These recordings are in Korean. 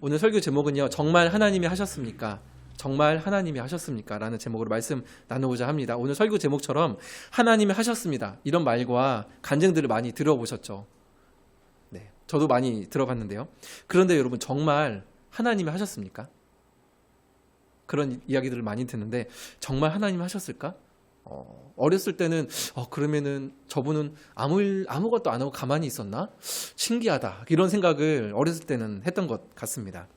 오늘 설교 제목은요, 정말 하나님이 하셨습니까? 정말 하나님이 하셨습니까? 라는 제목으로 말씀 나누고자 합니다. 오늘 설교 제목처럼 하나님이 하셨습니다, 이런 말과 간증들을 많이 들어보셨죠? 네, 저도 많이 들어봤는데요. 그런데 여러분, 정말 하나님이 하셨습니까? 그런 이야기들을 많이 듣는데 정말 하나님이 하셨을까? 어렸을 때는 그러면은 저분은 아무것도 안 하고 가만히 있었나? 신기하다, 이런 생각을 어렸을 때는 했던 것 같습니다.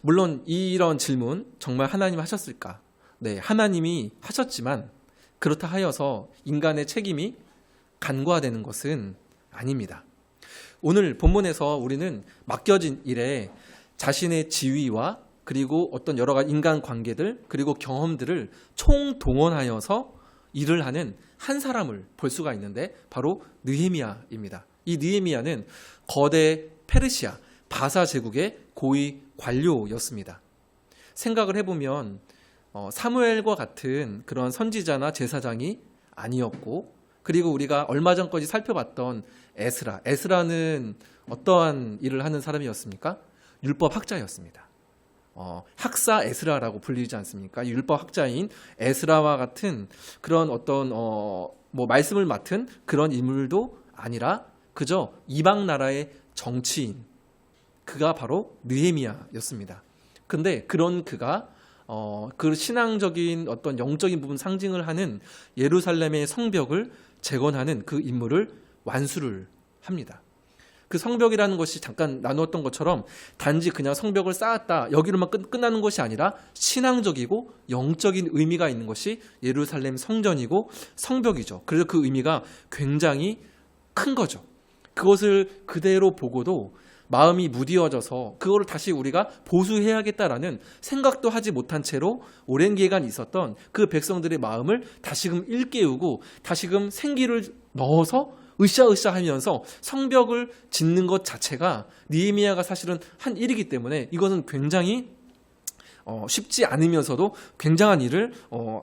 물론 이런 질문, 정말 하나님이 하셨을까? 네, 하나님이 하셨지만 그렇다 하여서 인간의 책임이 간과되는 것은 아닙니다. 오늘 본문에서 우리는 맡겨진 일에 자신의 지위와 그리고 어떤 여러 가지 인간관계들 그리고 경험들을 총동원하여서 일을 하는 한 사람을 볼 수가 있는데, 바로 느헤미야입니다. 이 느헤미야는 거대 페르시아 바사 제국의 고위 관료였습니다. 생각을 해보면 사무엘과 같은 그런 선지자나 제사장이 아니었고, 그리고 우리가 얼마 전까지 살펴봤던 에스라는 어떠한 일을 하는 사람이었습니까? 율법 학자였습니다. 학사 에스라라고 불리지 않습니까? 율법 학자인 에스라와 같은 그런 어떤 말씀을 맡은 그런 인물도 아니라 그저 이방 나라의 정치인, 그가 바로 느헤미야였습니다. 근데 그런 그가 그 신앙적인 어떤 영적인 부분 상징을 하는 예루살렘의 성벽을 재건하는 그 임무를 완수를 합니다. 그 성벽이라는 것이 잠깐 나누었던 것처럼 단지 그냥 성벽을 쌓았다, 여기로만 끝나는 것이 아니라 신앙적이고 영적인 의미가 있는 것이 예루살렘 성전이고 성벽이죠. 그래서 그 의미가 굉장히 큰 거죠. 그것을 그대로 보고도 마음이 무디어져서 그거를 다시 우리가 보수해야겠다라는 생각도 하지 못한 채로 오랜 기간 있었던 그 백성들의 마음을 다시금 일깨우고 다시금 생기를 넣어서 으쌰으쌰 하면서 성벽을 짓는 것 자체가 느헤미야가 사실은 한 일이기 때문에 이것은 굉장히 쉽지 않으면서도 굉장한 일을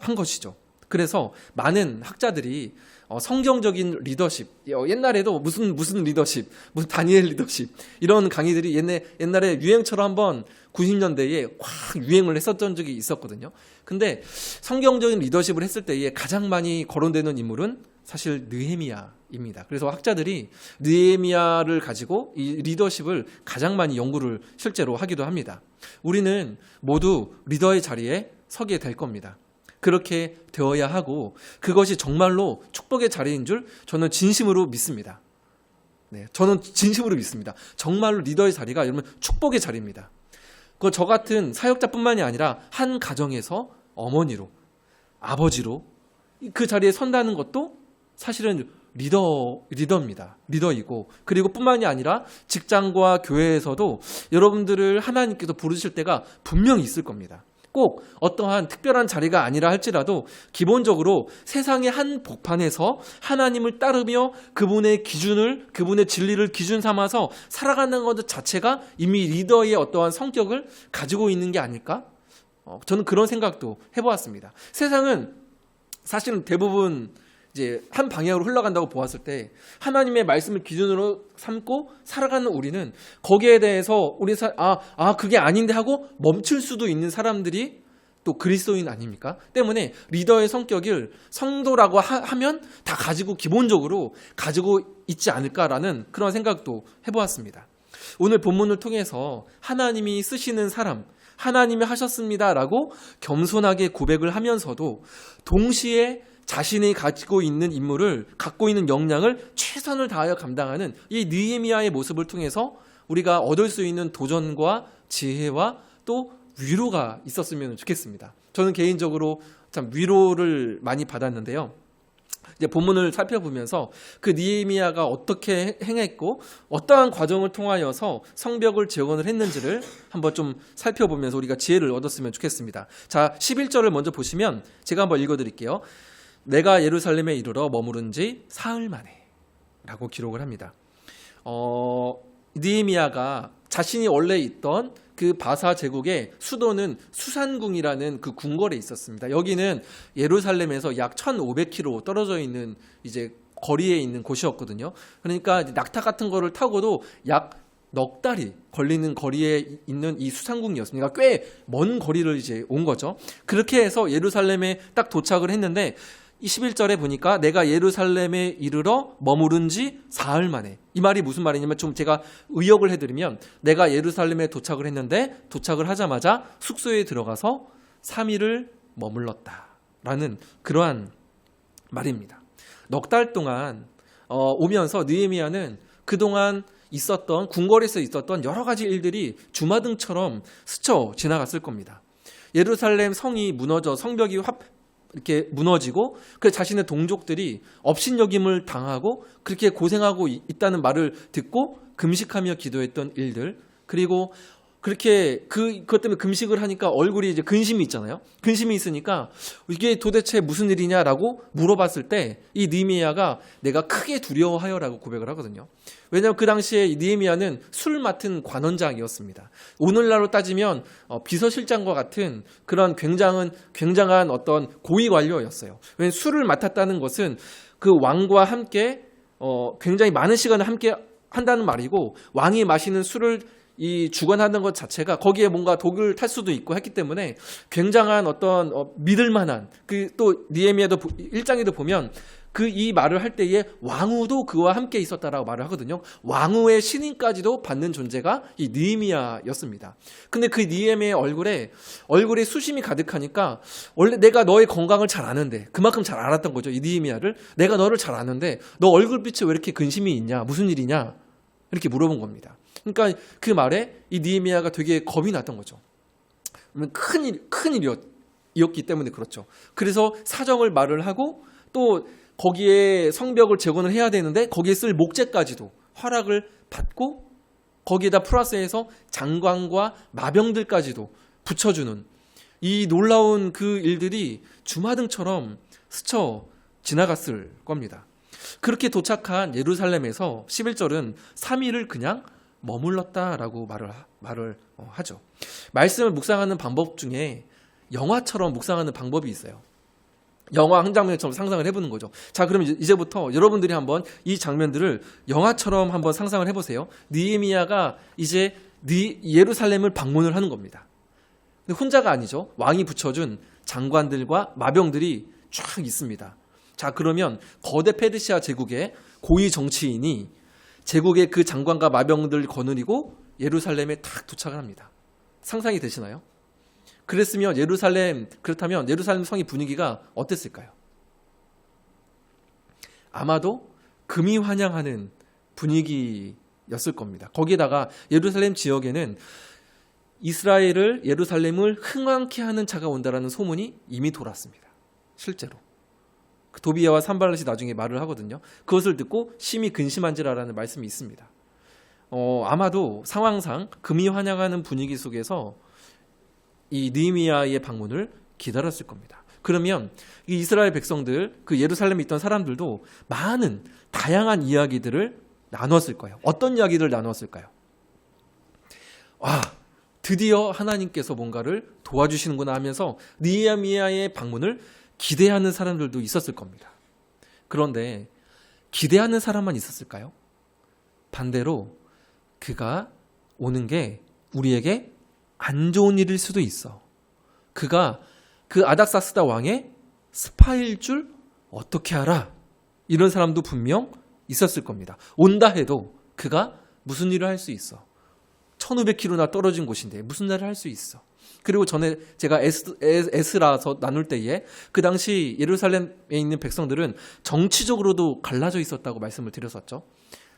한 것이죠. 그래서 많은 학자들이 성경적인 리더십, 옛날에도 무슨 리더십, 무슨 다니엘 리더십, 이런 강의들이 옛날에 유행처럼 한번 90년대에 확 유행을 했었던 적이 있었거든요. 근데 성경적인 리더십을 했을 때에 가장 많이 거론되는 인물은 사실 느헤미야입니다. 그래서 학자들이 느헤미야를 가지고 이 리더십을 가장 많이 연구를 실제로 하기도 합니다. 우리는 모두 리더의 자리에 서게 될 겁니다. 그렇게 되어야 하고 그것이 정말로 축복의 자리인 줄 저는 진심으로 믿습니다. 네, 저는 진심으로 믿습니다. 정말로 리더의 자리가 여러분 축복의 자리입니다. 저 같은 사역자뿐만이 아니라 한 가정에서 어머니로, 아버지로 그 자리에 선다는 것도 사실은 리더입니다. 리더이고, 그리고 뿐만이 아니라 직장과 교회에서도 여러분들을 하나님께서 부르실 때가 분명히 있을 겁니다. 꼭 어떠한 특별한 자리가 아니라 할지라도 기본적으로 세상의 한 복판에서 하나님을 따르며 그분의 기준을, 그분의 진리를 기준 삼아서 살아가는 것 자체가 이미 리더의 어떠한 성격을 가지고 있는 게 아닐까? 저는 그런 생각도 해보았습니다. 세상은 사실은 대부분 이제 한 방향으로 흘러간다고 보았을 때 하나님의 말씀을 기준으로 삼고 살아가는 우리는 거기에 대해서 그게 아닌데 하고 멈출 수도 있는 사람들이 또 그리스도인 아닙니까? 때문에 리더의 성격을 성도라고 하면 다 기본적으로 가지고 있지 않을까라는 그런 생각도 해보았습니다. 오늘 본문을 통해서 하나님이 쓰시는 사람, 하나님이 하셨습니다라고 겸손하게 고백을 하면서도 동시에 자신이 가지고 있는 임무를, 갖고 있는 역량을 최선을 다하여 감당하는 이 느헤미야의 모습을 통해서 우리가 얻을 수 있는 도전과 지혜와 또 위로가 있었으면 좋겠습니다. 저는 개인적으로 참 위로를 많이 받았는데요. 이제 본문을 살펴보면서 그 느헤미야가 어떻게 행했고 어떠한 과정을 통하여서 성벽을 재건을 했는지를 한번 좀 살펴보면서 우리가 지혜를 얻었으면 좋겠습니다. 자, 11절을 먼저 보시면 제가 한번 읽어드릴게요. 내가 예루살렘에 이르러 머무른 지 사흘 만에 라고 기록을 합니다. 느헤미야가 자신이 원래 있던 그 바사 제국의 수도는 수산궁이라는 그 궁궐에 있었습니다. 여기는 예루살렘에서 약 1,500km 떨어져 있는 이제 거리에 있는 곳이었거든요. 그러니까 낙타 같은 거를 타고도 약 넉 달이 걸리는 거리에 있는 이 수상궁이었습니다. 꽤 먼 거리를 이제 온 거죠. 그렇게 해서 예루살렘에 딱 도착을 했는데 11절에 보니까 내가 예루살렘에 이르러 머무른 지 사흘 만에. 이 말이 무슨 말이냐면 좀 제가 의역을 해드리면 내가 예루살렘에 도착을 했는데 도착을 하자마자 숙소에 들어가서 3일을 머물렀다라는 그러한 말입니다. 넉 달 동안 오면서 느헤미야는 그동안 있었던 궁궐에서 있었던 여러 가지 일들이 주마등처럼 스쳐 지나갔을 겁니다. 예루살렘 성이 무너져 성벽이 이렇게 무너지고 그 자신의 동족들이 업신여김을 당하고 그렇게 고생하고 있다는 말을 듣고 금식하며 기도했던 일들, 그리고 그렇게 그것 때문에 금식을 하니까 얼굴이 이제 근심이 있잖아요. 근심이 있으니까 이게 도대체 무슨 일이냐라고 물어봤을 때 이 느헤미야가 내가 크게 두려워하여라고 고백을 하거든요. 왜냐하면 그 당시에 이 느헤미야는 술 맡은 관원장이었습니다. 오늘날로 따지면 비서실장과 같은 그런 굉장한 어떤 고위 관료였어요. 왜냐하면 술을 맡았다는 것은 그 왕과 함께 굉장히 많은 시간을 함께 한다는 말이고, 왕이 마시는 술을 이 주관하는 것 자체가 거기에 뭔가 독을 탈 수도 있고 했기 때문에 굉장한 어떤 믿을만한, 그 또 느헤미야도 1장에도 보면 그 이 말을 할 때에 왕후도 그와 함께 있었다라고 말을 하거든요. 왕후의 신임까지도 받는 존재가 이 느헤미야였습니다. 근데 그 느헤미야의 얼굴에 수심이 가득하니까 원래 내가 너의 건강을 잘 아는데, 그만큼 잘 알았던 거죠. 이 느헤미야를 내가 너를 잘 아는데 너 얼굴빛이 왜 이렇게 근심이 있냐, 무슨 일이냐 이렇게 물어본 겁니다. 그러니까 그 말에 이 느헤미야가 되게 겁이 났던 거죠. 큰 일이었기 때문에 그렇죠. 그래서 사정을 말을 하고 또 거기에 성벽을 재건을 해야 되는데 거기에 쓸 목재까지도 허락을 받고 거기에다 플러스해서 장관과 마병들까지도 붙여주는 이 놀라운 그 일들이 주마등처럼 스쳐 지나갔을 겁니다. 그렇게 도착한 예루살렘에서 11절은 3일을 그냥 머물렀다라고 말을 하죠. 말씀을 묵상하는 방법 중에 영화처럼 묵상하는 방법이 있어요. 영화 한 장면처럼 상상을 해보는 거죠. 자, 그럼 이제부터 여러분들이 한번 이 장면들을 영화처럼 한번 상상을 해보세요. 느헤미야가 이제 예루살렘을 방문을 하는 겁니다. 근데 혼자가 아니죠. 왕이 붙여준 장관들과 마병들이 쫙 있습니다. 자, 그러면 거대 페르시아 제국의 고위 정치인이 제국의 그 장관과 마병들 거느리고 예루살렘에 탁 도착을 합니다. 상상이 되시나요? 그렇다면 예루살렘 성의 분위기가 어땠을까요? 아마도 금이 환영하는 분위기였을 겁니다. 거기에다가 예루살렘 지역에는 예루살렘을 흥왕케 하는 자가 온다라는 소문이 이미 돌았습니다. 실제로. 도비야와 산발랏이 나중에 말을 하거든요. 그것을 듣고 심히 근심한지라라는 말씀이 있습니다. 아마도 상황상 금이 환영하는 분위기 속에서 이 느헤미야의 방문을 기다렸을 겁니다. 그러면 이 이스라엘 백성들, 그 예루살렘에 있던 사람들도 많은 다양한 이야기들을 나눴을 거예요. 어떤 이야기를 나눴을까요? 와, 드디어 하나님께서 뭔가를 도와주시는구나 하면서 느헤미야의 방문을 기대하는 사람들도 있었을 겁니다. 그런데 기대하는 사람만 있었을까요? 반대로 그가 오는 게 우리에게 안 좋은 일일 수도 있어. 그가 그 아닥사스다 왕의 스파일 줄 어떻게 알아? 이런 사람도 분명 있었을 겁니다. 온다 해도 그가 무슨 일을 할 수 있어? 1500km나 떨어진 곳인데 무슨 일을 할 수 있어? 그리고 전에 제가 에스라서 나눌 때에 그 당시 예루살렘에 있는 백성들은 정치적으로도 갈라져 있었다고 말씀을 드렸었죠.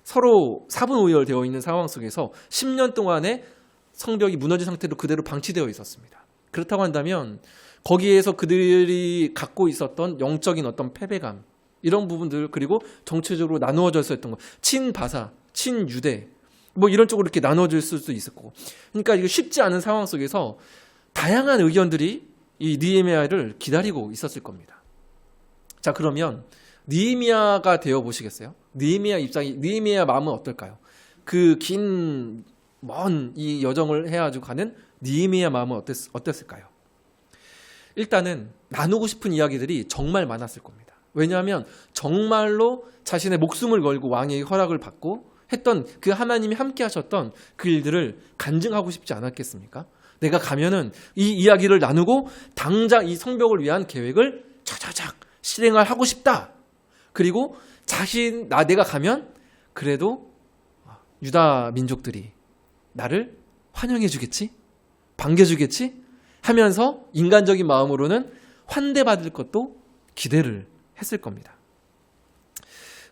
서로 사분오열되어 있는 상황 속에서 10년 동안에 성벽이 무너진 상태로 그대로 방치되어 있었습니다. 그렇다고 한다면 거기에서 그들이 갖고 있었던 영적인 어떤 패배감, 이런 부분들, 그리고 정치적으로 나누어져 있었던 것, 친바사, 친유대, 뭐 이런 쪽으로 이렇게 나누어질 수도 있을 거고. 그러니까 이거 쉽지 않은 상황 속에서 다양한 의견들이 이 느헤미야를 기다리고 있었을 겁니다. 자, 그러면 느헤미야가 되어 보시겠어요? 느헤미야 마음은 어떨까요? 그 먼 이 여정을 해가지고 가는 느헤미야 마음은 어땠을까요? 일단은 나누고 싶은 이야기들이 정말 많았을 겁니다. 왜냐하면 정말로 자신의 목숨을 걸고 왕의 허락을 받고 했던 그 하나님이 함께 하셨던 그 일들을 간증하고 싶지 않았겠습니까? 내가 가면은 이 이야기를 나누고 당장 이 성벽을 위한 계획을 차차작 실행을 하고 싶다. 그리고 내가 가면 그래도 유다 민족들이 나를 환영해 주겠지? 반겨주겠지? 하면서 인간적인 마음으로는 환대받을 것도 기대를 했을 겁니다.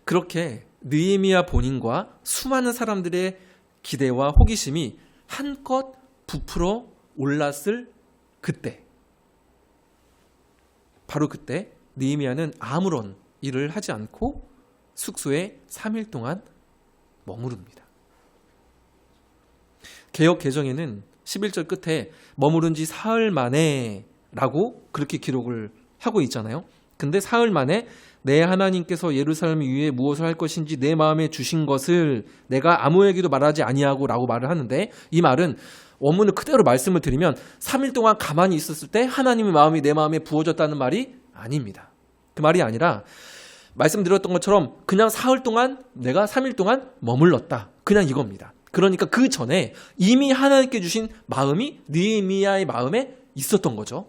그렇게 느헤미야 본인과 수많은 사람들의 기대와 호기심이 한껏 부풀어 올랐을 그때, 바로 그때 느헤미야는 아무런 일을 하지 않고 숙소에 3일 동안 머무릅니다. 개역 개정에는 11절 끝에 머무른 지 사흘 만에 라고 그렇게 기록을 하고 있잖아요. 근데 사흘 만에 내 하나님께서 예루살렘 위에 무엇을 할 것인지 내 마음에 주신 것을 내가 아무에게도 말하지 아니하고 라고 말을 하는데, 이 말은 원문을 그대로 말씀을 드리면 3일 동안 가만히 있었을 때 하나님의 마음이 내 마음에 부어졌다는 말이 아닙니다. 그 말이 아니라 말씀드렸던 것처럼 그냥 사흘 동안 내가 3일 동안 머물렀다. 그냥 이겁니다. 그러니까 그 전에 이미 하나님께 주신 마음이 느헤미야의 마음에 있었던 거죠.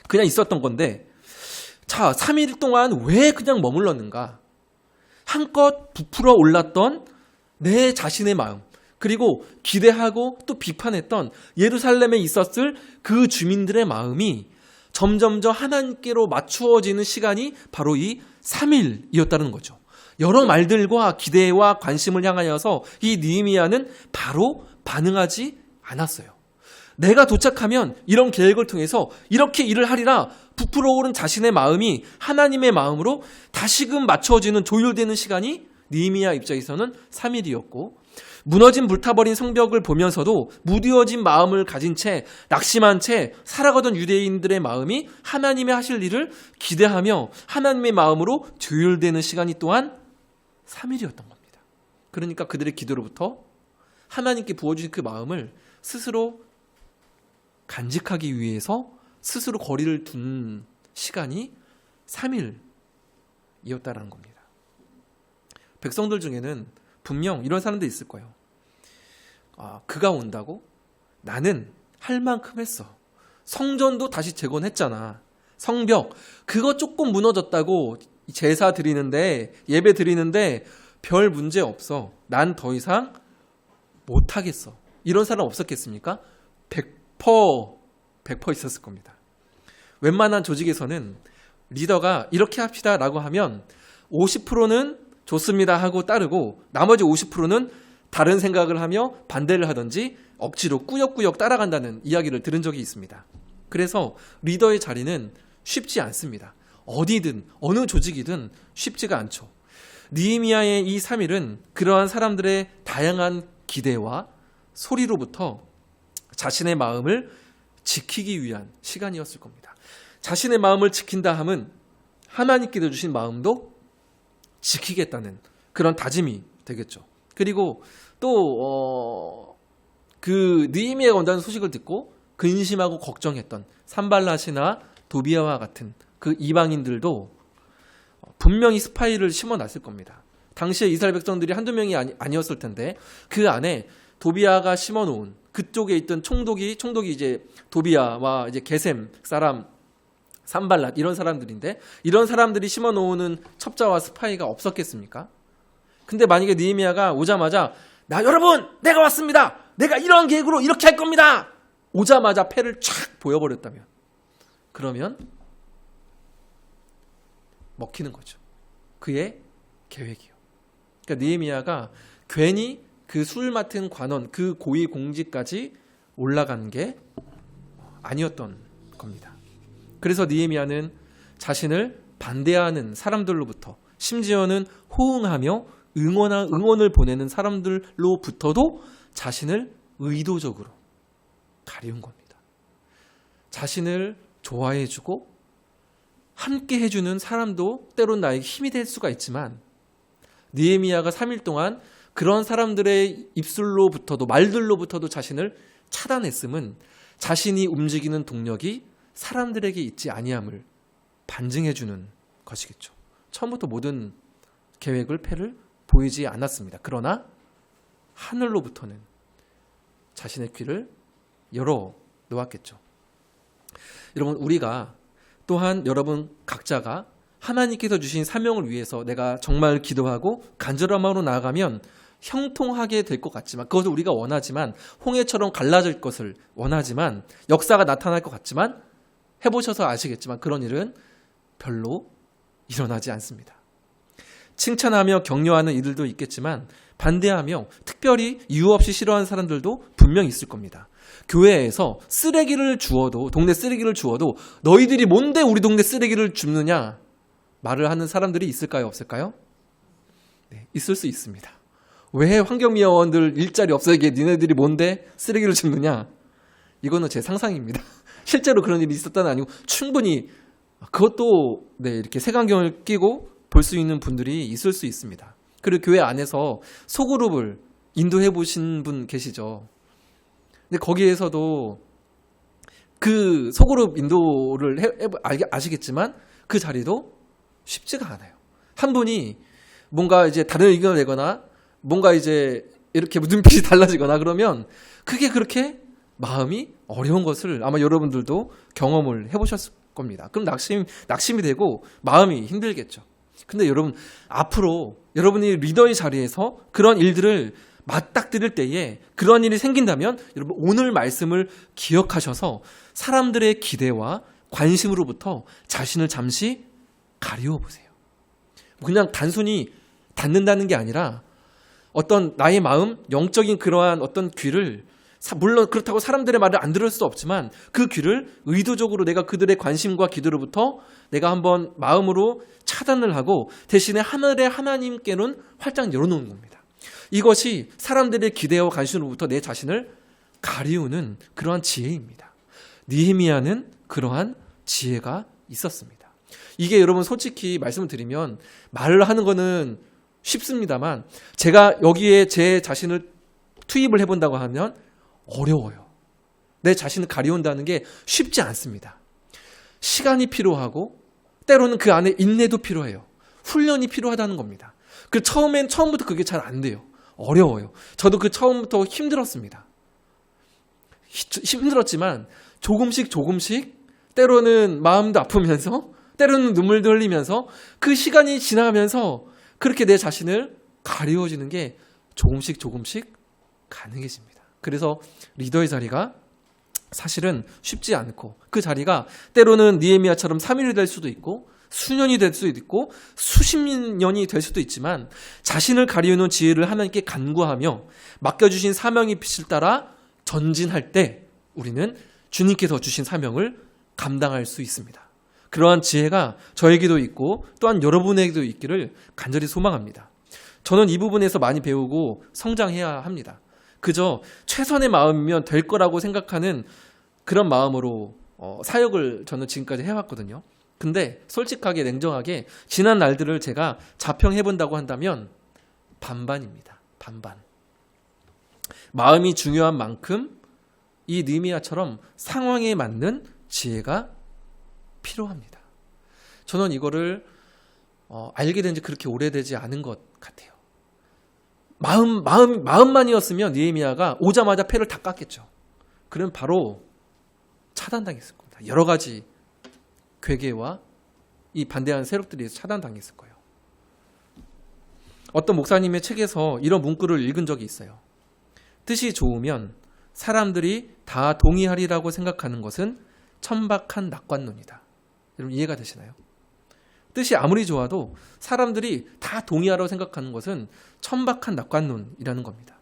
그냥 있었던 건데, 자, 3일 동안 왜 그냥 머물렀는가? 한껏 부풀어 올랐던 내 자신의 마음, 그리고 기대하고 또 비판했던 예루살렘에 있었을 그 주민들의 마음이 점점점 하나님께로 맞추어지는 시간이 바로 이 3일이었다는 거죠. 여러 말들과 기대와 관심을 향하여서 이 느헤미야는 바로 반응하지 않았어요. 내가 도착하면 이런 계획을 통해서 이렇게 일을 하리라 부풀어 오른 자신의 마음이 하나님의 마음으로 다시금 맞춰지는, 조율되는 시간이 느헤미야 입장에서는 3일이었고, 무너진 불타버린 성벽을 보면서도 무뎌진 마음을 가진 채, 낙심한 채 살아가던 유대인들의 마음이 하나님의 하실 일을 기대하며 하나님의 마음으로 조율되는 시간이 또한 3일이었던 겁니다. 그러니까 그들의 기도로부터 하나님께 부어주신 그 마음을 스스로 간직하기 위해서 스스로 거리를 둔 시간이 3일이었다라는 겁니다. 백성들 중에는 분명 이런 사람도 있을 거예요. 그가 온다고? 나는 할 만큼 했어. 성전도 다시 재건했잖아. 성벽, 그거 조금 무너졌다고 제사 드리는데, 예배 드리는데 별 문제 없어. 난 더 이상 못하겠어. 이런 사람 없었겠습니까? 100% 있었을 겁니다. 웬만한 조직에서는 리더가 이렇게 합시다 라고 하면 50%는 좋습니다 하고 따르고 나머지 50%는 다른 생각을 하며 반대를 하든지 억지로 꾸역꾸역 따라간다는 이야기를 들은 적이 있습니다. 그래서 리더의 자리는 쉽지 않습니다. 어디든 어느 조직이든 쉽지가 않죠. 느헤미야의 이 3일은 그러한 사람들의 다양한 기대와 소리로부터 자신의 마음을 지키기 위한 시간이었을 겁니다. 자신의 마음을 지킨다 함은 하나님께서 주신 마음도 지키겠다는 그런 다짐이 되겠죠. 그리고 또 그 느헤미야가 온다는 소식을 듣고 근심하고 걱정했던 산발랏이나 도비아와 같은 그 이방인들도 분명히 스파이를 심어놨을 겁니다. 당시에 이스라엘 백성들이 한두 명이 아니었을 텐데 그 안에 도비아가 심어놓은, 그쪽에 있던 총독이 이제 도비아와 이제 게셈 사람 산발랏 이런 사람들인데, 이런 사람들이 심어놓은 첩자와 스파이가 없었겠습니까? 근데 만약에 느헤미야가 오자마자 여러분 내가 왔습니다. 내가 이런 계획으로 이렇게 할 겁니다. 오자마자 패를 촥 보여버렸다면, 그러면 먹히는 거죠. 그의 계획이요. 그러니까 느헤미야가 괜히 그 술 맡은 관원, 그 고위 공직까지 올라간 게 아니었던 겁니다. 그래서 느헤미야는 자신을 반대하는 사람들로부터, 심지어는 호응하며 응원을 보내는 사람들로부터도 자신을 의도적으로 가리운 겁니다. 자신을 좋아해주고 함께 해주는 사람도 때론 나에게 힘이 될 수가 있지만, 느헤미야가 3일 동안 그런 사람들의 입술로부터도, 말들로부터도 자신을 차단했음은 자신이 움직이는 동력이 사람들에게 있지 아니함을 반증해주는 것이겠죠. 처음부터 모든 계획을 패를 보이지 않았습니다. 그러나 하늘로부터는 자신의 귀를 열어 놓았겠죠. 여러분, 우리가 또한 여러분 각자가 하나님께서 주신 사명을 위해서 내가 정말 기도하고 간절한 마음으로 나아가면 형통하게 될 것 같지만, 그것을 우리가 원하지만, 홍해처럼 갈라질 것을 원하지만, 역사가 나타날 것 같지만, 해보셔서 아시겠지만 그런 일은 별로 일어나지 않습니다. 칭찬하며 격려하는 이들도 있겠지만 반대하며 특별히 이유 없이 싫어하는 사람들도 분명히 있을 겁니다. 교회에서 쓰레기를 주워도, 동네 쓰레기를 주워도 너희들이 뭔데 우리 동네 쓰레기를 줍느냐 말을 하는 사람들이 있을까요, 없을까요? 네, 있을 수 있습니다. 왜 환경미화원들 일자리 없어지게 니네들이 뭔데 쓰레기를 줍느냐? 이거는 제 상상입니다. 실제로 그런 일이 있었다는 아니고 충분히 그것도 이렇게 색안경을 끼고 볼 수 있는 분들이 있을 수 있습니다. 그리고 교회 안에서 소그룹을 인도해 보신 분 계시죠. 근데 거기에서도 그 소그룹 인도를 아시겠지만 그 자리도 쉽지가 않아요. 한 분이 뭔가 이제 다른 의견을 내거나 뭔가 이제 이렇게 눈빛이 달라지거나 그러면 그게 그렇게 마음이 어려운 것을 아마 여러분들도 경험을 해보셨을 겁니다. 그럼 낙심이 되고 마음이 힘들겠죠. 근데 여러분, 앞으로 여러분이 리더의 자리에서 그런 일들을 맞닥뜨릴 때에 그런 일이 생긴다면 여러분 오늘 말씀을 기억하셔서 사람들의 기대와 관심으로부터 자신을 잠시 가리워 보세요. 그냥 단순히 닫는다는 게 아니라 어떤 나의 마음, 영적인 그러한 어떤 귀를, 물론 그렇다고 사람들의 말을 안 들을 수 없지만 그 귀를 의도적으로 내가 그들의 관심과 기도로부터 내가 한번 마음으로 차단을 하고 대신에 하늘의 하나님께는 활짝 열어놓는 겁니다. 이것이 사람들의 기대와 관심으로부터 내 자신을 가리우는 그러한 지혜입니다. 느헤미야는 그러한 지혜가 있었습니다. 이게 여러분 솔직히 말씀을 드리면 말을 하는 거는 쉽습니다만 제가 여기에 제 자신을 투입을 해본다고 하면 어려워요. 내 자신을 가리운다는 게 쉽지 않습니다. 시간이 필요하고 때로는 그 안에 인내도 필요해요. 훈련이 필요하다는 겁니다. 그 처음부터 그게 잘 안 돼요. 어려워요. 저도 그 처음부터 힘들었습니다. 힘들었지만 조금씩 때로는 마음도 아프면서 때로는 눈물도 흘리면서 그 시간이 지나가면서 그렇게 내 자신을 가리워지는 게 조금씩 가능해집니다. 그래서 리더의 자리가 사실은 쉽지 않고 그 자리가 때로는 느헤미야처럼 3일이 될 수도 있고 수년이 될 수도 있고 수십 년이 될 수도 있지만 자신을 가리우는 지혜를 하나님께 간구하며 맡겨주신 사명의 빛을 따라 전진할 때 우리는 주님께서 주신 사명을 감당할 수 있습니다. 그러한 지혜가 저에게도 있고 또한 여러분에게도 있기를 간절히 소망합니다. 저는 이 부분에서 많이 배우고 성장해야 합니다. 그저 최선의 마음이면 될 거라고 생각하는 그런 마음으로 사역을 저는 지금까지 해왔거든요. 근데 솔직하게 냉정하게 지난 날들을 제가 자평해본다고 한다면 반반입니다. 반반. 마음이 중요한 만큼 이 느헤미야처럼 상황에 맞는 지혜가 필요합니다. 저는 이거를 알게 된 지 그렇게 오래되지 않은 것 같아요. 마음만이었으면 느헤미야가 오자마자 패를 다 깠겠죠. 그럼 바로 차단당했을 겁니다. 여러 가지 괴계와 이 반대하는 세력들이 차단당했을 거예요. 어떤 목사님의 책에서 이런 문구를 읽은 적이 있어요. 뜻이 좋으면 사람들이 다 동의하리라고 생각하는 것은 천박한 낙관론이다. 여러분 이해가 되시나요? 뜻이 아무리 좋아도 사람들이 다 동의하라고 생각하는 것은 천박한 낙관론이라는 겁니다.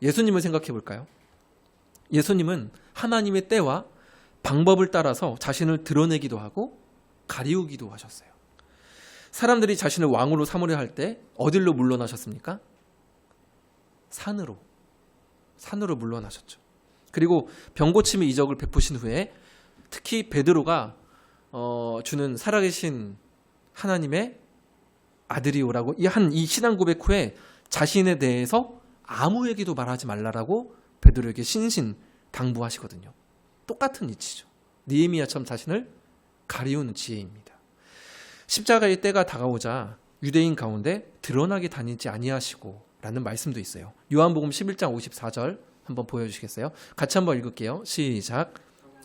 예수님을 생각해 볼까요? 예수님은 하나님의 때와 방법을 따라서 자신을 드러내기도 하고 가리우기도 하셨어요. 사람들이 자신을 왕으로 삼으려 할 때 어디로 물러나셨습니까? 산으로 물러나셨죠. 그리고 병고침의 이적을 베푸신 후에 특히 베드로가 주는 살아계신 하나님의 아들이오라고 이 신앙 고백 후에 자신에 대해서 아무에게도 말하지 말라라고 베드로에게 신신당부하시거든요. 똑같은 이치죠. 느헤미야처럼 자신을 가리우는 지혜입니다. 십자가의 때가 다가오자 유대인 가운데 드러나게 다니지 아니하시고 라는 말씀도 있어요. 요한복음 11장 54절 한번 보여주시겠어요? 같이 한번 읽을게요. 시작.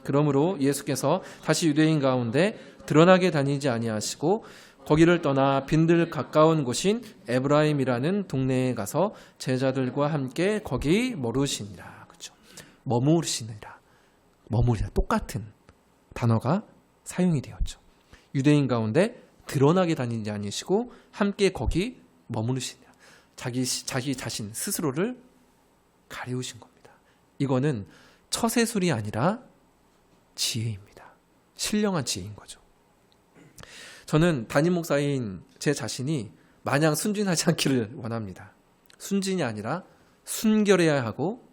그러므로 예수께서 다시 유대인 가운데 드러나게 다니지 아니하시고 거기를 떠나 빈들 가까운 곳인 에브라임이라는 동네에 가서 제자들과 함께 거기 머무르시니라. 그렇죠? 머무르시니라. 머무리다. 똑같은 단어가 사용이 되었죠. 유대인 가운데 드러나게 다니지 아니시고 함께 거기 머무르시니라. 자기 자신 스스로를 가리우신 겁니다. 이거는 처세술이 아니라 지혜입니다. 신령한 지혜인 거죠. 저는 담임 목사인 제 자신이 마냥 순진하지 않기를 원합니다. 순진이 아니라 순결해야 하고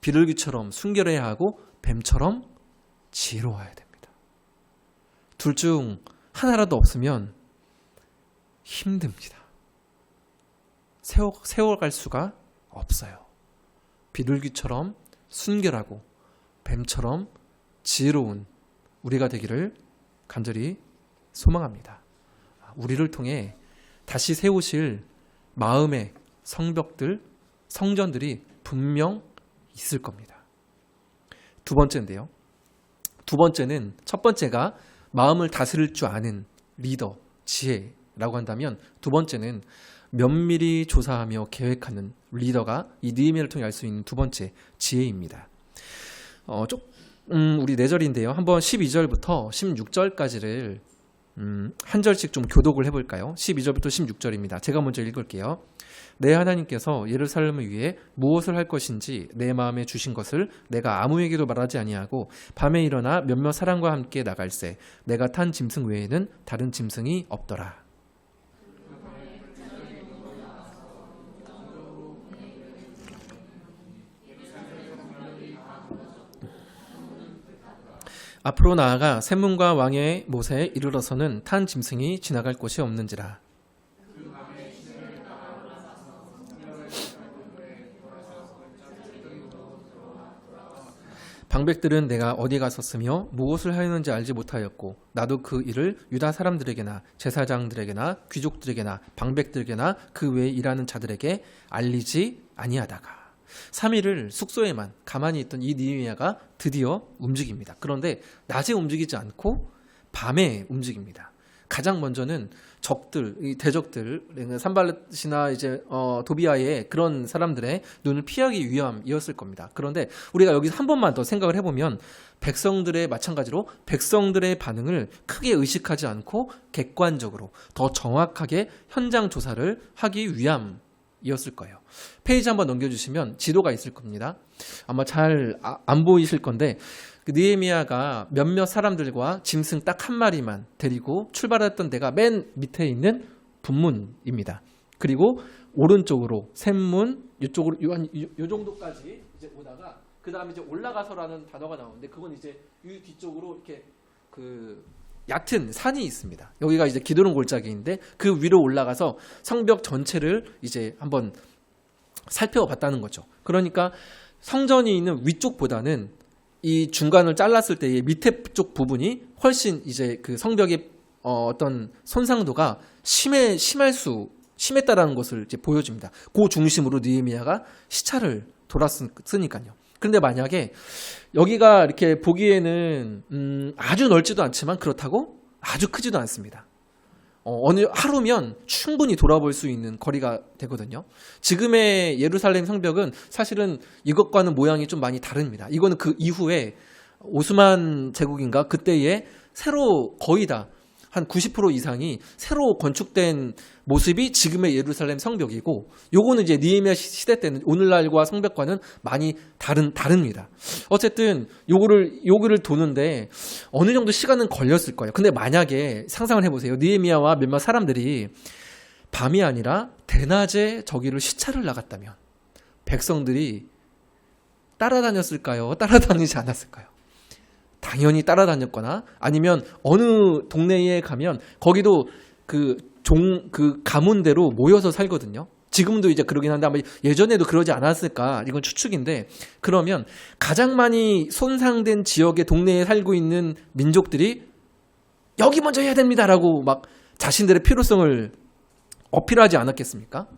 비둘기처럼 순결해야 하고 뱀처럼 지혜로워야 됩니다. 둘 중 하나라도 없으면 힘듭니다. 세워갈 수가 없어요. 비둘기처럼 순결하고 뱀처럼 지혜로운 우리가 되기를 간절히 소망합니다. 우리를 통해 다시 세우실 마음의 성벽들, 성전들이 분명 있을 겁니다. 두 번째인데요. 두 번째는 첫 번째가 마음을 다스릴 줄 아는 리더, 지혜라고 한다면 두 번째는 면밀히 조사하며 계획하는 리더가 이 느헤미야를 통해 알 수 있는 두 번째 지혜입니다. 우리 4절인데요. 한번 12절부터 16절까지를 한 절씩 좀 교독을 해볼까요? 12절부터 16절입니다. 제가 먼저 읽을게요. 내 하나님께서 예루살렘을 위해 무엇을 할 것인지 내 마음에 주신 것을 내가 아무에게도 말하지 아니하고 밤에 일어나 몇몇 사람과 함께 나갈새 내가 탄 짐승 외에는 다른 짐승이 없더라. 앞으로 나아가 샘문과 왕의 못에 이르러서는 탄 짐승이 지나갈 곳이 없는지라. 방백들은 내가 어디 갔었으며 무엇을 하였는지 알지 못하였고 나도 그 일을 유다 사람들에게나 제사장들에게나 귀족들에게나 방백들에게나 그 외에 일하는 자들에게 알리지 아니하다가 3일을 숙소에만 가만히 있던 이 느헤미야가 드디어 움직입니다. 그런데 낮에 움직이지 않고 밤에 움직입니다. 가장 먼저는 적들, 이 대적들, 산발렛이나 이제 도비아의 그런 사람들의 눈을 피하기 위함이었을 겁니다. 그런데 우리가 여기서 한 번만 더 생각을 해보면 백성들의 마찬가지로 백성들의 반응을 크게 의식하지 않고 객관적으로 더 정확하게 현장 조사를 하기 위함이었을 거예요. 페이지 한번 넘겨주시면 지도가 있을 겁니다. 아마 잘 안 보이실 건데 그 느헤미야가 몇몇 사람들과 짐승 딱 한 마리만 데리고 출발했던 데가 맨 밑에 있는 분문입니다. 그리고 오른쪽으로 샘문 이쪽으로 요 정도까지 이제 오다가 그 다음에 이제 올라가서라는 단어가 나오는데 그건 이제 이 뒤쪽으로 이렇게 그 얕은 산이 있습니다. 여기가 이제 기드론 골짜기인데 그 위로 올라가서 성벽 전체를 이제 한번 살펴봤다는 거죠. 그러니까 성전이 있는 위쪽보다는 이 중간을 잘랐을 때의 밑에 쪽 부분이 훨씬 이제 그 성벽의 어떤 손상도가 심했다라는 것을 이제 보여줍니다. 그 중심으로 느헤미야가 시차를 돌았으니까요. 그런데 만약에 여기가 이렇게 보기에는 아주 넓지도 않지만 그렇다고 아주 크지도 않습니다. 어느 하루면 충분히 돌아볼 수 있는 거리가 되거든요. 지금의 예루살렘 성벽은 사실은 이것과는 모양이 좀 많이 다릅니다. 이거는 그 이후에 오스만 제국인가 그때에 새로 거의 다 한 90% 이상이 새로 건축된 모습이 지금의 예루살렘 성벽이고 요거는 이제 느헤미야 시대 때는 오늘날과 성벽과는 많이 다릅니다. 어쨌든 요거를 도는데 어느 정도 시간은 걸렸을 거예요. 근데 만약에 상상을 해보세요. 느헤미야와 몇몇 사람들이 밤이 아니라 대낮에 저기를 시차를 나갔다면 백성들이 따라다녔을까요? 따라다니지 않았을까요? 당연히 따라다녔거나 아니면 어느 동네에 가면 거기도 그 가문대로 모여서 살거든요. 지금도 이제 그러긴 한데 아마 예전에도 그러지 않았을까 이건 추측인데 그러면 가장 많이 손상된 지역의 동네에 살고 있는 민족들이 여기 먼저 해야 됩니다라고 막 자신들의 필요성을 어필하지 않았겠습니까?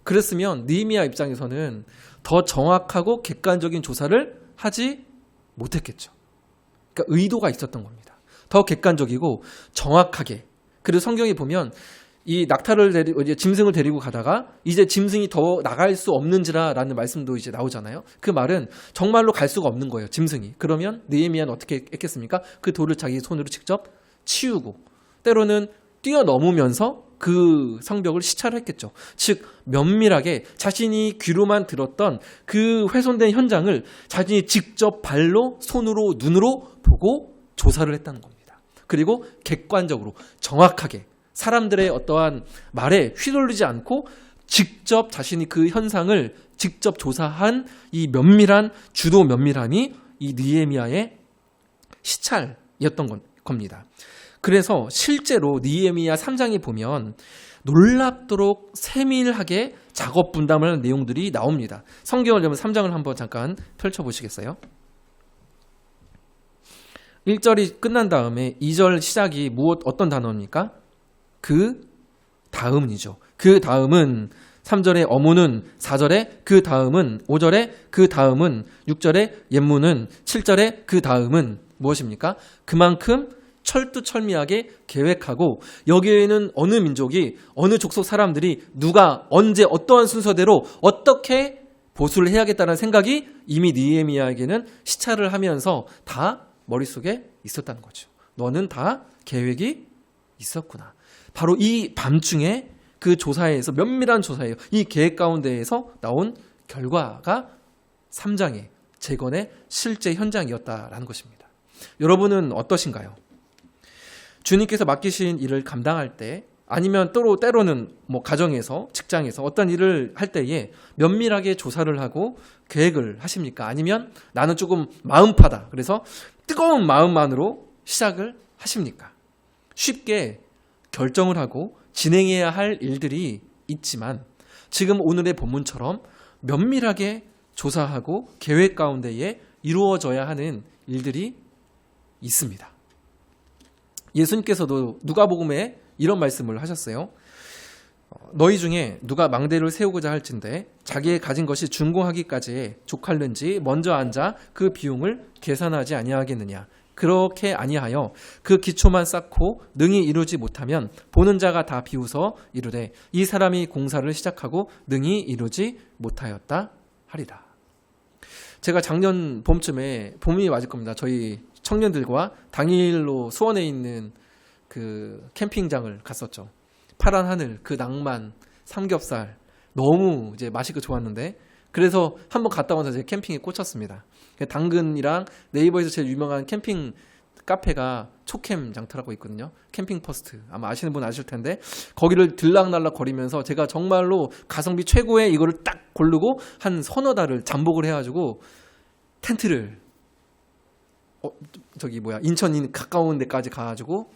그랬으면 느헤미야 입장에서는 더 정확하고 객관적인 조사를 하지 못했겠죠. 그러니까 의도가 있었던 겁니다. 더 객관적이고 정확하게. 그리고 성경에 보면 이 낙타를 데리고 이제 짐승을 데리고 가다가 이제 짐승이 더 나갈 수 없는지라라는 말씀도 이제 나오잖아요. 그 말은 정말로 갈 수가 없는 거예요. 짐승이. 그러면 느헤미야는 어떻게 했겠습니까? 그 돌을 자기 손으로 직접 치우고 때로는 뛰어넘으면서 그 성벽을 시찰을 했겠죠. 즉 면밀하게 자신이 귀로만 들었던 그 훼손된 현장을 자신이 직접 발로, 손으로, 눈으로 보고 조사를 했다는 겁니다. 그리고 객관적으로 정확하게 사람들의 어떠한 말에 휘둘리지 않고 직접 자신이 그 현상을 직접 조사한 이 면밀한 주도 면밀함이 이 느헤미야의 시찰이었던 겁니다. 그래서 실제로 느헤미야 3장에 보면 놀랍도록 세밀하게 작업 분담을 하는 내용들이 나옵니다. 성경을 보면 3장을 한번 잠깐 펼쳐보시겠어요? 1절이 끝난 다음에 2절 시작이 어떤 단어입니까? 그 다음이죠. 그 다음은 3절에 어무는, 4절에 그 다음은, 5절에 그 다음은, 6절에 옛무는, 7절에 그 다음은 무엇입니까? 그만큼 철두철미하게 계획하고 여기에는 어느 민족이 어느 족속 사람들이 누가 언제 어떠한 순서대로 어떻게 보수를 해야겠다는 생각이 이미 느헤미야에게는 시찰을 하면서 다 머릿속에 있었다는 거죠. 너는 다 계획이 있었구나. 바로 이 밤중에 그 조사에서 면밀한 조사예요. 이 계획 가운데에서 나온 결과가 3장의 재건의 실제 현장이었다라는 것입니다. 여러분은 어떠신가요? 주님께서 맡기신 일을 감당할 때 아니면 때로는 가정에서 직장에서 어떤 일을 할 때에 면밀하게 조사를 하고 계획을 하십니까? 아니면 나는 조금 마음파다. 그래서 뜨거운 마음만으로 시작을 하십니까? 쉽게 결정을 하고 진행해야 할 일들이 있지만 지금 오늘의 본문처럼 면밀하게 조사하고 계획 가운데에 이루어져야 하는 일들이 있습니다. 예수님께서도 누가복음에 이런 말씀을 하셨어요. 너희 중에 누가 망대를 세우고자 할진대 자기의 가진 것이 준공하기까지에 족할는지 먼저 앉아 그 비용을 계산하지 아니하겠느냐. 그렇게 아니하여 그 기초만 쌓고 능히 이루지 못하면 보는 자가 다 비웃어 이르되 이 사람이 공사를 시작하고 능히 이루지 못하였다 하리라. 제가 작년 봄쯤에 봄이 맞을 겁니다. 저희 청년들과 당일로 수원에 있는 그 캠핑장을 갔었죠. 파란 하늘, 그 낭만, 삼겹살 너무 이제 맛있고 좋았는데 그래서 한번 갔다 와서 제 캠핑에 꽂혔습니다. 당근이랑 네이버에서 제일 유명한 캠핑 카페가 초캠 장터라고 있거든요. 캠핑 퍼스트. 아마 아시는 분 아실 텐데 거기를 들락날락 거리면서 제가 정말로 가성비 최고의 이거를 딱 고르고 한 서너 달을 잠복을 해가지고 텐트를 인천 가까운 데까지 가가지고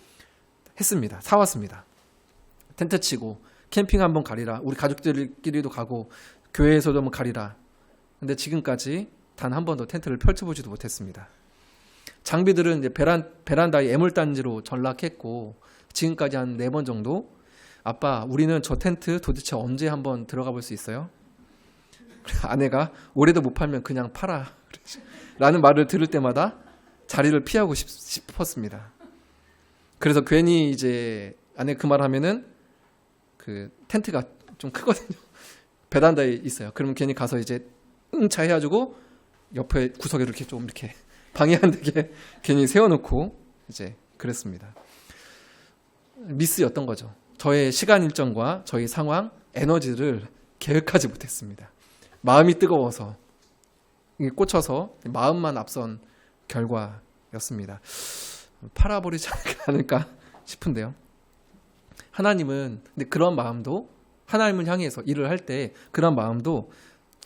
했습니다. 사왔습니다. 텐트 치고 캠핑 한번 가리라. 우리 가족들끼리도 가고 교회에서도 한번 가리라. 근데 지금까지 단 한 번도 텐트를 펼쳐보지도 못했습니다. 장비들은 이제 베란다에 애물단지로 전락했고 지금까지 한 4번 정도 아빠 우리는 저 텐트 도대체 언제 한번 들어가 볼 수 있어요? 아내가 올해도 못 팔면 그냥 팔아 라는 말을 들을 때마다 자리를 피하고 싶었습니다. 그래서 괜히 이제 아내 그 말 하면은 그 텐트가 좀 크거든요. 베란다에 있어요. 그러면 괜히 가서 이제 응차 해가지고 옆에 구석에 이렇게 좀 이렇게 방해 안 되게 괜히 세워놓고 이제 그랬습니다. 미스였던 거죠. 저의 시간 일정과 저희 상황, 에너지를 계획하지 못했습니다. 마음이 뜨거워서 꽂혀서 마음만 앞선 결과였습니다. 팔아버리지 않을까 싶은데요. 하나님은 근데 그런 마음도 하나님을 향해서 일을 할 때 그런 마음도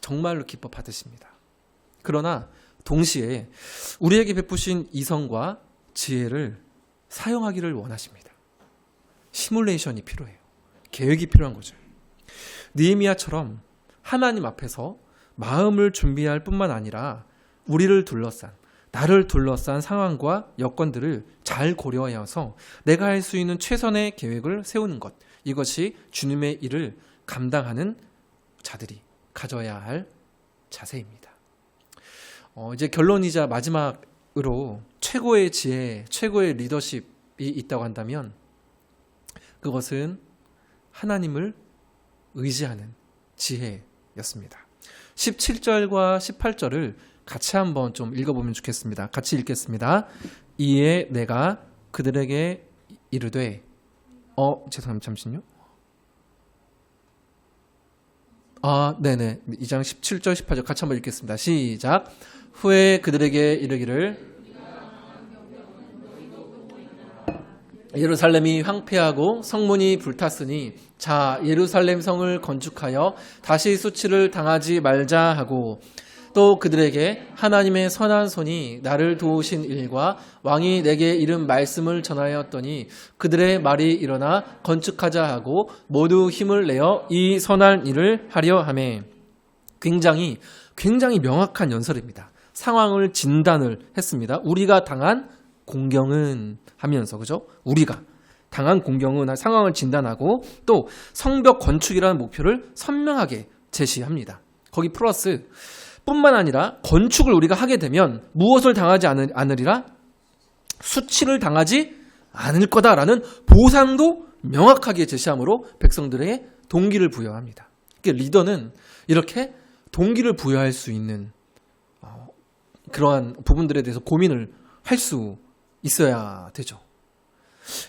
정말로 기뻐 받으십니다. 그러나 동시에 우리에게 베푸신 이성과 지혜를 사용하기를 원하십니다. 시뮬레이션이 필요해요. 계획이 필요한 거죠. 느헤미야처럼 하나님 앞에서 마음을 준비할 뿐만 아니라 우리를 둘러싼 나를 둘러싼 상황과 여건들을 잘 고려하여서 내가 할 수 있는 최선의 계획을 세우는 것. 이것이 주님의 일을 감당하는 자들이 가져야 할 자세입니다. 이제 결론이자 마지막으로 최고의 지혜, 최고의 리더십이 있다고 한다면 그것은 하나님을 의지하는 지혜였습니다. 17절과 18절을 같이 한번 좀 읽어보면 좋겠습니다. 같이 읽겠습니다. 이에 내가 그들에게 이르되 죄송합니다. 잠시만요. 네네. 2장 17절 18절 같이 한번 읽겠습니다. 시작. 후에 그들에게 이르기를 예루살렘이 황폐하고 성문이 불탔으니 자 예루살렘 성을 건축하여 다시 수치를 당하지 말자 하고 또 그들에게 하나님의 선한 손이 나를 도우신 일과 왕이 내게 이른 말씀을 전하였더니 그들의 말이 일어나 건축하자 하고 모두 힘을 내어 이 선한 일을 하려 하매. 굉장히 명확한 연설입니다. 상황을 진단을 했습니다. 우리가 당한 공경은 하면서, 그죠? 우리가 당한 공경은 상황을 진단하고 또 성벽 건축이라는 목표를 선명하게 제시합니다. 거기 플러스 뿐만 아니라 건축을 우리가 하게 되면 무엇을 당하지 않으리라? 수치를 당하지 않을 거다라는 보상도 명확하게 제시함으로 백성들에게 동기를 부여합니다. 그러니까 리더는 이렇게 동기를 부여할 수 있는 그러한 부분들에 대해서 고민을 할 수 있어야 되죠.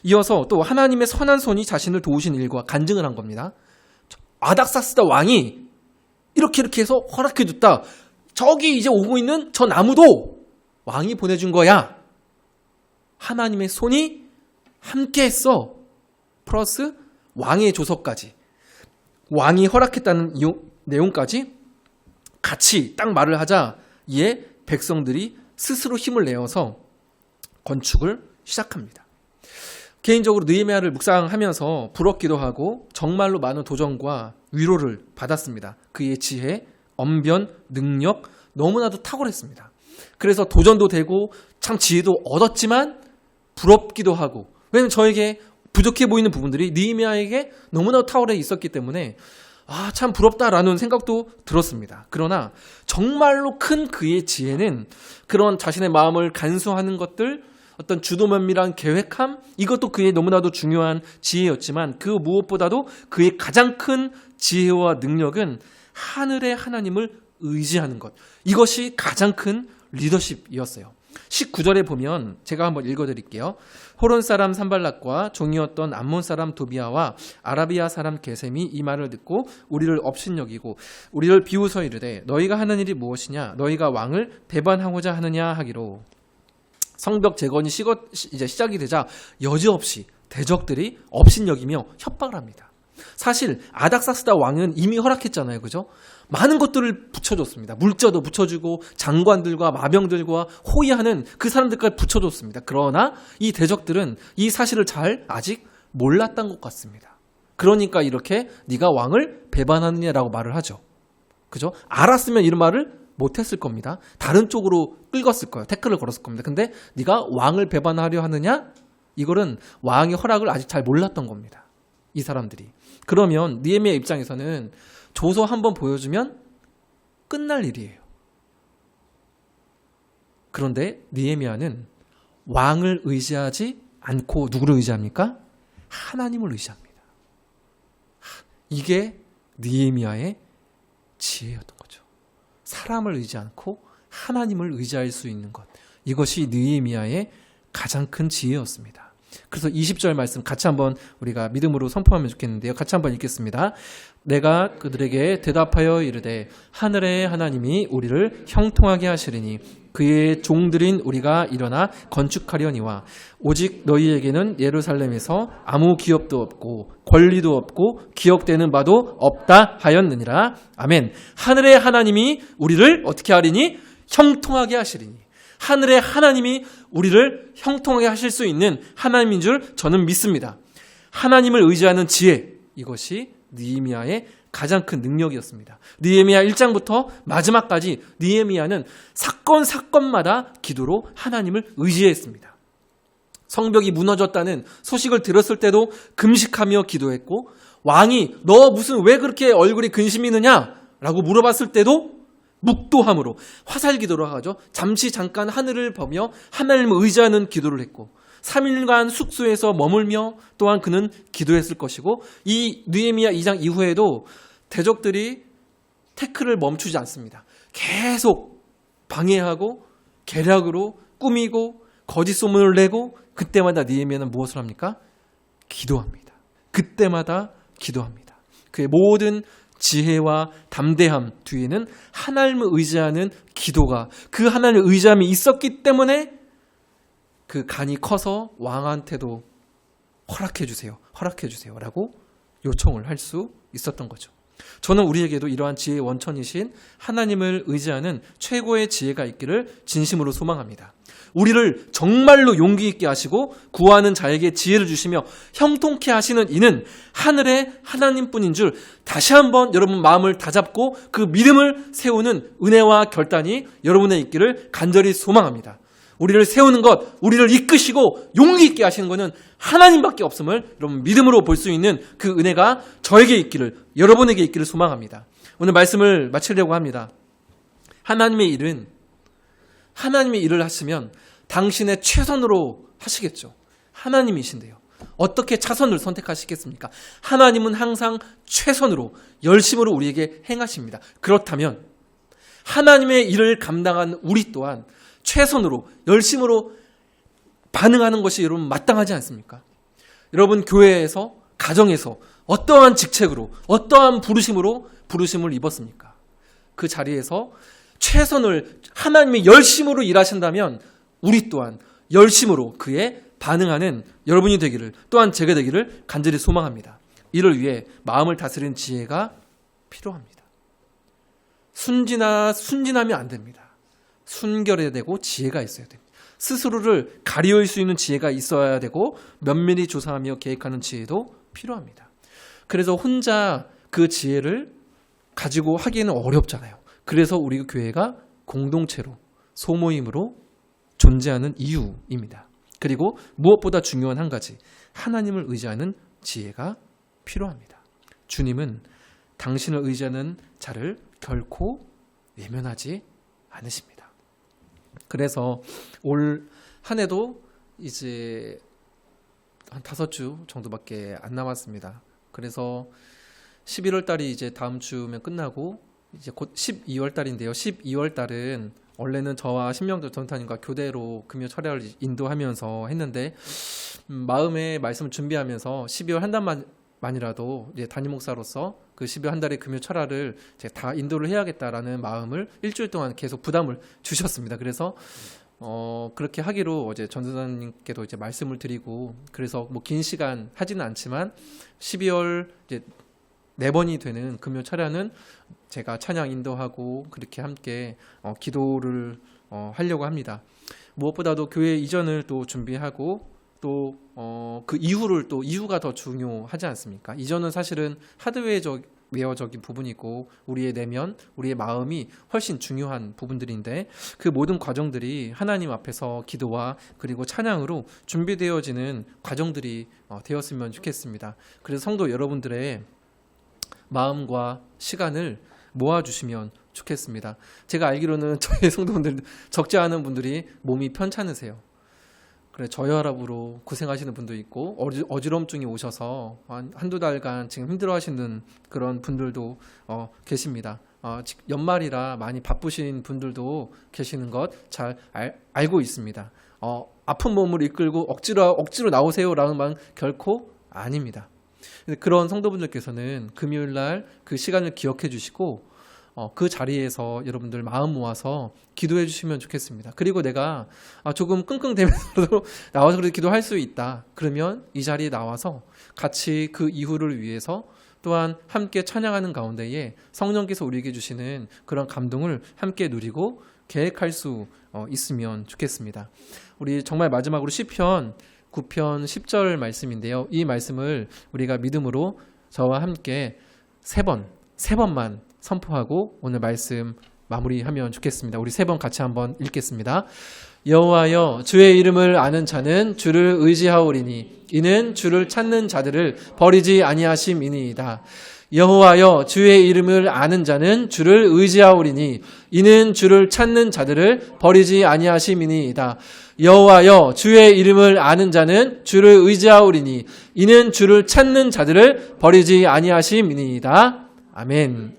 이어서 또 하나님의 선한 손이 자신을 도우신 일과 간증을 한 겁니다. 아닥사스다 왕이 이렇게 해서 허락해줬다. 저기 이제 오고 있는 저 나무도 왕이 보내준 거야. 하나님의 손이 함께 했어. 플러스 왕의 조서까지. 왕이 허락했다는 내용까지 같이 딱 말을 하자 이에 백성들이 스스로 힘을 내어서 건축을 시작합니다. 개인적으로 느헤미야를 묵상하면서 부럽기도 하고 정말로 많은 도전과 위로를 받았습니다. 그의 지혜, 언변, 능력 너무나도 탁월했습니다. 그래서 도전도 되고 참 지혜도 얻었지만 부럽기도 하고, 왜냐하면 저에게 부족해 보이는 부분들이 느헤미야에게 너무나도 탁월해 있었기 때문에 참 부럽다라는 생각도 들었습니다. 그러나 정말로 큰 그의 지혜는 그런 자신의 마음을 간수하는 것들, 어떤 주도 면밀한 계획함, 이것도 그의 너무나도 중요한 지혜였지만 그 무엇보다도 그의 가장 큰 지혜와 능력은 하늘의 하나님을 의지하는 것. 이것이 가장 큰 리더십이었어요. 19절에 보면 제가 한번 읽어드릴게요. 호론 사람 산발락과 종이었던 암몬 사람 도비아와 아라비아 사람 게셈이 이 말을 듣고 우리를 업신여기고 우리를 비웃어 이르되 너희가 하는 일이 무엇이냐? 너희가 왕을 배반하고자 하느냐 하기로. 성벽 재건이 이제 시작이 되자 여지없이 대적들이 업신여기며 협박을 합니다. 사실 아닥사스다 왕은 이미 허락했잖아요. 그죠? 많은 것들을 붙여줬습니다. 물자도 붙여주고 장관들과 마병들과 호위하는 그 사람들까지 붙여줬습니다. 그러나 이 대적들은 이 사실을 잘 아직 몰랐던 것 같습니다. 그러니까 이렇게 네가 왕을 배반하느냐라고 말을 하죠. 그죠? 알았으면 이런 말을 못했을 겁니다. 다른 쪽으로 끌었을 거예요. 태클을 걸었을 겁니다. 근데 네가 왕을 배반하려 하느냐? 이거는 왕의 허락을 아직 잘 몰랐던 겁니다. 이 사람들이. 그러면 느헤미야 입장에서는 조서 한번 보여주면 끝날 일이에요. 그런데 느헤미야는 왕을 의지하지 않고 누구를 의지합니까? 하나님을 의지합니다. 이게 느헤미야의 지혜였던 거죠. 사람을 의지 않고 하나님을 의지할 수 있는 것. 이것이 느헤미야의 가장 큰 지혜였습니다. 그래서 20절 말씀 같이 한번 우리가 믿음으로 선포하면 좋겠는데요. 같이 한번 읽겠습니다. 내가 그들에게 대답하여 이르되 하늘의 하나님이 우리를 형통하게 하시리니 그의 종들인 우리가 일어나 건축하려니와 오직 너희에게는 예루살렘에서 아무 기업도 없고 권리도 없고 기억되는 바도 없다 하였느니라. 아멘. 하늘의 하나님이 우리를 어떻게 하리니? 형통하게 하시리니. 하늘의 하나님이 우리를 형통하게 하실 수 있는 하나님인 줄 저는 믿습니다. 하나님을 의지하는 지혜, 이것이 느헤미야의 가장 큰 능력이었습니다. 느헤미야 1장부터 마지막까지 느헤미야는 사건마다 기도로 하나님을 의지했습니다. 성벽이 무너졌다는 소식을 들었을 때도 금식하며 기도했고, 왕이 너 무슨 왜 그렇게 얼굴이 근심이느냐 라고 물어봤을 때도 묵도함으로, 화살기도로 하죠. 잠깐 하늘을 보며 하나님을 의지하는 기도를 했고, 3일간 숙소에서 머물며 또한 그는 기도했을 것이고, 이 느헤미야 2장 이후에도 대적들이 태클을 멈추지 않습니다. 계속 방해하고 계략으로 꾸미고 거짓 소문을 내고, 그때마다 느헤미야는 무엇을 합니까? 기도합니다. 그때마다 기도합니다. 그의 모든 지혜와 담대함 뒤에는 하나님을 의지하는 기도가, 그 하나님을 의지함이 있었기 때문에 그 간이 커서 왕한테도 허락해 주세요 라고 요청을 할 수 있었던 거죠. 저는 우리에게도 이러한 지혜의 원천이신 하나님을 의지하는 최고의 지혜가 있기를 진심으로 소망합니다. 우리를 정말로 용기 있게 하시고 구하는 자에게 지혜를 주시며 형통케 하시는 이는 하늘의 하나님뿐인 줄 다시 한번 여러분 마음을 다잡고 그 믿음을 세우는 은혜와 결단이 여러분의 있기를 간절히 소망합니다. 우리를 세우는 것, 우리를 이끄시고 용기 있게 하시는 것은 하나님밖에 없음을 여러분 믿음으로 볼 수 있는 그 은혜가 저에게 있기를, 여러분에게 있기를 소망합니다. 오늘 말씀을 마치려고 합니다. 하나님의 일을 하시면 당신의 최선으로 하시겠죠. 하나님이신데요. 어떻게 차선을 선택하시겠습니까? 하나님은 항상 최선으로, 열심으로 우리에게 행하십니다. 그렇다면 하나님의 일을 감당한 우리 또한 최선으로, 열심으로 반응하는 것이 여러분 마땅하지 않습니까? 여러분 교회에서, 가정에서 어떠한 직책으로, 어떠한 부르심을 입었습니까? 그 자리에서 최선을 하나님의 열심으로 일하신다면 우리 또한 열심으로 그에 반응하는 여러분이 되기를, 또한 제가 되기를 간절히 소망합니다. 이를 위해 마음을 다스리는 지혜가 필요합니다. 순진하면 안 됩니다. 순결해야 되고 지혜가 있어야 됩니다. 스스로를 가리울 수 있는 지혜가 있어야 되고 면밀히 조사하며 계획하는 지혜도 필요합니다. 그래서 혼자 그 지혜를 가지고 하기에는 어렵잖아요. 그래서 우리 교회가 공동체로, 소모임으로 존재하는 이유입니다. 그리고 무엇보다 중요한 한 가지, 하나님을 의지하는 지혜가 필요합니다. 주님은 당신을 의지하는 자를 결코 외면하지 않으십니다. 그래서 올 한 해도 이제 한 5주 정도밖에 안 남았습니다. 그래서 11월 달이 이제 다음 주면 끝나고 이제 곧 12월 달인데요. 12월 달은 원래는 저와 신명도 전도사님과 교대로 금요 철야를 인도하면서 했는데 마음의 말씀을 준비하면서 12월 한 달만이라도 이제 담임 목사로서 그 12월 한 달의 금요 철야를 제가 다 인도를 해야겠다라는 마음을 일주일 동안 계속 부담을 주셨습니다. 그래서 그렇게 하기로 어제 전도사님께도 이제 말씀을 드리고, 그래서 뭐 긴 시간 하지는 않지만 12월 이제 4번이 되는 금요 철야는 제가 찬양 인도하고 그렇게 함께 기도를 하려고 합니다. 무엇보다도 교회 이전을 또 준비하고 또 그 이후가 더 중요하지 않습니까? 이전은 사실은 하드웨어적인 부분이고 우리의 내면, 우리의 마음이 훨씬 중요한 부분들인데 그 모든 과정들이 하나님 앞에서 기도와 그리고 찬양으로 준비되어지는 과정들이 되었으면 좋겠습니다. 그래서 성도 여러분들의 마음과 시간을 모아주시면 좋겠습니다. 제가 알기로는 저희 성도분들 적지 않은 분들이 몸이 편찮으세요. 그래 저혈압으로 고생하시는 분도 있고 어지럼증이 오셔서 한두 달간 지금 힘들어하시는 그런 분들도 계십니다. 연말이라 많이 바쁘신 분들도 계시는 것 잘 알고 있습니다. 아픈 몸을 이끌고 억지로 나오세요라는 말 결코 아닙니다. 그런 성도분들께서는 금요일날 그 시간을 기억해 주시고 그 자리에서 여러분들 마음 모아서 기도해 주시면 좋겠습니다. 그리고 내가 조금 끙끙대면서도 나와서 그렇게 기도할 수 있다. 그러면 이 자리에 나와서 같이 그 이후를 위해서 또한 함께 찬양하는 가운데에 성령께서 우리에게 주시는 그런 감동을 함께 누리고 계획할 수 있으면 좋겠습니다. 우리 정말 마지막으로 시편 9편 10절 말씀인데요. 이 말씀을 우리가 믿음으로 저와 함께 세 번만 선포하고 오늘 말씀 마무리하면 좋겠습니다. 우리 3번 같이 한번 읽겠습니다. 여호와여, 주의 이름을 아는 자는 주를 의지하오리니 이는 주를 찾는 자들을 버리지 아니하심이니이다. 여호와여, 주의 이름을 아는 자는 주를 의지하오리니 이는 주를 찾는 자들을 버리지 아니하심이니이다. 여호와여, 주의 이름을 아는 자는 주를 의지하오리니 이는 주를 찾는 자들을 버리지 아니하심이니이다. 아멘.